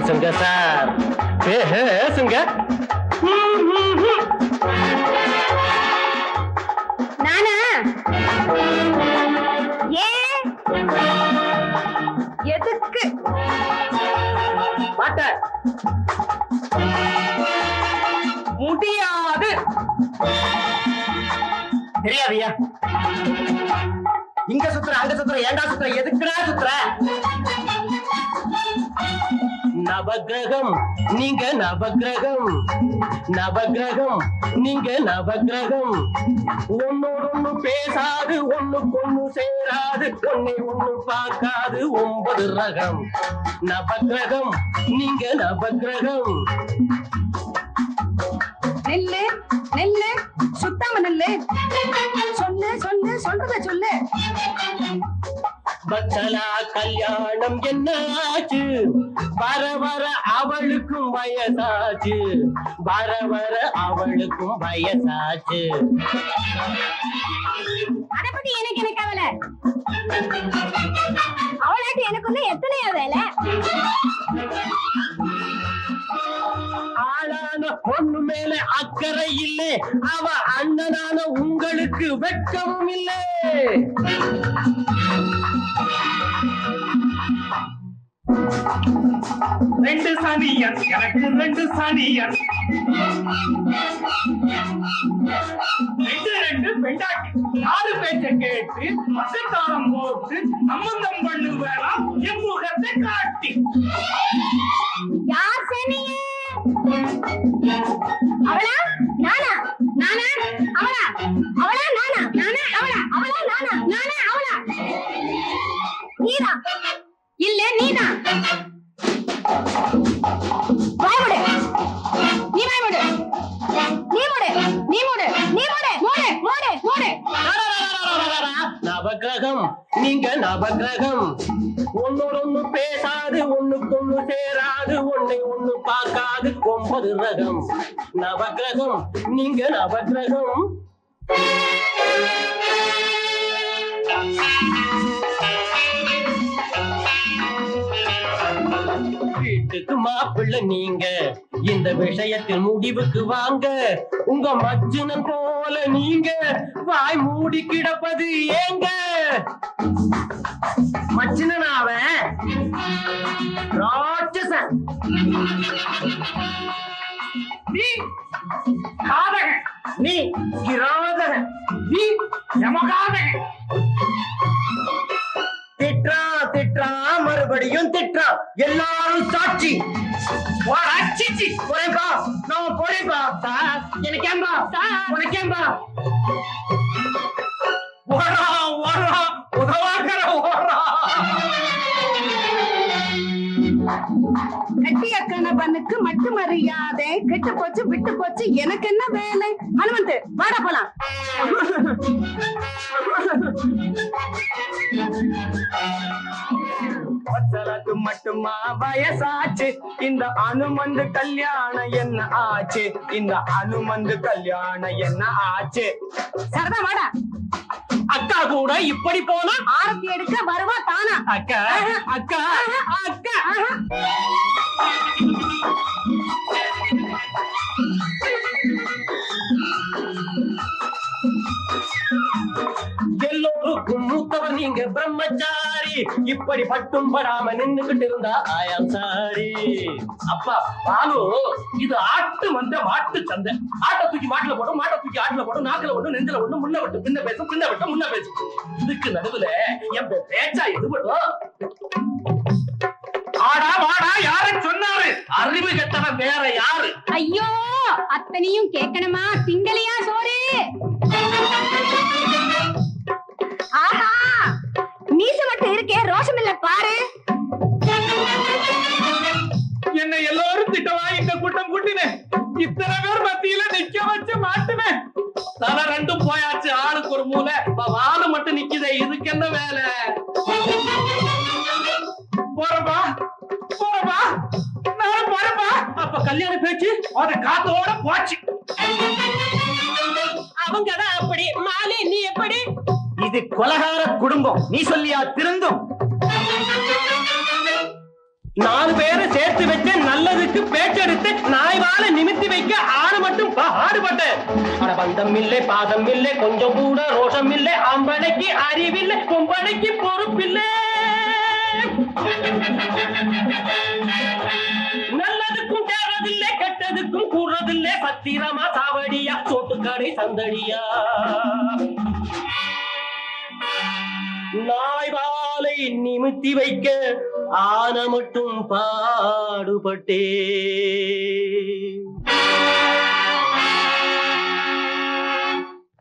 பேசுங்க சார், பேசுங்க. நானா? ஏன்? எதுக்கு? மாட்ட முடியாது. தெரியாதியா? இங்க சுத்துற அங்க சுத்துற ஏண்டா சுத்துற எதுக்குடா சுத்துற? நவகிரகம் நீங்க நவகிரகம், நவகிரகம் நீங்க நவகிரகம். ஒன்னோடு ஒண்ணு பேசாது, ஒண்ணுக்கொண்ணு சேராது, ஒன்னை ஒண்ணு பார்க்காது 9 ரகம். நவகிரகம் நீங்க நவகிரகம். நெல்லு நெல்லு, சுத்தாம நெல்லு. சொல்லு சொல்லு, சொல்றத சொல்லு. பச்சலா கல்யாணம் என்னாச்சு? வர வர அவளுக்கும் வயசாச்சு, வர வர அவளுக்கும் வயசாச்சு. அத பத்தி எனக்கு என்ன கவலை? அவளாட்டி எனக்குள்ள எத்தனையோ வேலை. ஆளான பொண்ணு மேல அக்கறை இல்லை, அவ அண்ணனான உங்களுக்கு வெட்கமும் இல்லை. 2 சனியன் எனக்கு 2 சனியன், 2 பெண்டாட்டி 4 பேச்ச கேட்டு பசுத்தாளம் போட்டு சம்பந்தம் பண்ணு வேணாம் என் முகத்தை காட்டி. யார் சனியே? அவளா நானா? நானா அவளா? அவளா நானா? நானா அவளா? அவளா நானா? நானா அவளா? நீதா இல்ல நீதா? வாய்முடு, நீ வாய்முடு, நீ மூடு, நீ மூடு, நீ மூடு, மூடு மூடு மூடு. நவகிரகம் நீங்க நவகிரகம். ஒன்னோட ஒண்ணு பேசாது, ஒண்ணுக்கொண்ணு சேராது, ஒன்னை ஒண்ணு பார்க்காது 9 ரகம். நவகிரகம் நீங்க நவகிரகம். வீட்டுக்கு மாப்பிள்ளை நீங்க, இந்த விஷயத்தில் முடிவுக்கு வாங்க. உங்க மச்சினன் போல நீங்க வாய் மூடி கிடப்பது ஏங்க? மச்சினன் அவன் ராட்சசன். நீ காதகன், நீ கிராதகன், நீ யமகாதகன். திட்டான் திட்டான் மறுபடியும் திட்டான், எல்லாரும் சாட்சி. போறேன்பா, நான் போறேன்பா. சார் எனக்கேம்பா, உனக்கேம்பா. ஓரா ஓரா உதவாக்கிற ஓரா. கட்டிய கணவனுக்கு மட்டு மரியாதை கெட்டு போச்சு, விட்டு போச்சு, எனக்கு என்ன வேலை? ஹனுமந்த் வாடா போலாம். வச்சலக்கு மட்டுமா வயசாச்சு, இந்த அனுமந்து கல்யாணம் என்ன ஆச்சு? இந்த அனுமந்து கல்யாணம் என்ன ஆச்சு? சரதா வாடா. அக்கா கூட இப்படி போனா ஆரத்தி எடுக்க வருவா தானா? அக்கா அக்கா அக்கா. எல்லோருக்கும் மூத்தவர் நீங்க பிரம்மச்சாரி, இப்படி பட்டும் படாம நின்னுகிட்டு இருந்தா ஆயாம் சாரி. அப்பா பாலு, இது ஆட்டு வந்த மாட்டு சந்தை. ஆட்டை தூக்கி மாட்டுல போடும், மாட்டை தூக்கி ஆட்டுல போடும், நாக்குல ஒண்ணு நெஞ்சில ஒண்ணு, முன்ன விட்டு பின்ன பேசும், பின்ன விட்டு முன்ன பேசும். இதுக்கு நடுவுல என் பேச்சா எதுபடும்? ஆடா வாடா யாரு சொன்னாரு? அறிவு கெட்டவன் வேற யாரு? ஐயோ அத்தனையும் கேட்கணுமா? திங்களையா சோறு? ஆஹா மீச மட்டும் இருக்கே, ரோஷம் இல்ல பாரு. என்ன எல்லாரும் திட்டவா இந்த கூட்டம் கூட்டினேன். இத்தனை பேர் மத்தியில நிக்க வச்சு மாட்டுவேன். தலை 2 போயாச்சு, ஆளுக்கு ஒரு மூலை. வாலு மட்டும் நிக்குதே, இதுக்கு என்ன வேலை? போறப்பா போறப்பா, நான் போறப்பா. அப்ப கல்யாண பேச்சு அது காத்தோட போச்சு. அவங்கதான் அப்படி, மாலே நீ எப்படி? இது கொலகார குடும்பம், நீ சொல்லியா திருந்தும்? 4 பேரை சேர்த்து வச்சு பெத்து நாய் வாழ நிமித்தி வைக்க ஆணை மட்டும் பாடுபட்டேன். அட பந்தம் இல்லை பாதம் இல்லை கொஞ்சம் கூட ரோஷம் இல்லை ஆம்பளைக்கு அறிவில்லை பொம்பளைக்கு பொறுப்பில்லை. நல்லதுக்கும் தேறதில்லை கெட்டதுக்கும் கூறதில்லை பத்திரமா சாவடியா சோட்டுக்கடை சந்தடியா. நாய் வாலை நிமித்தி வைக்க ஆன மட்டும் பாடுபட்டே.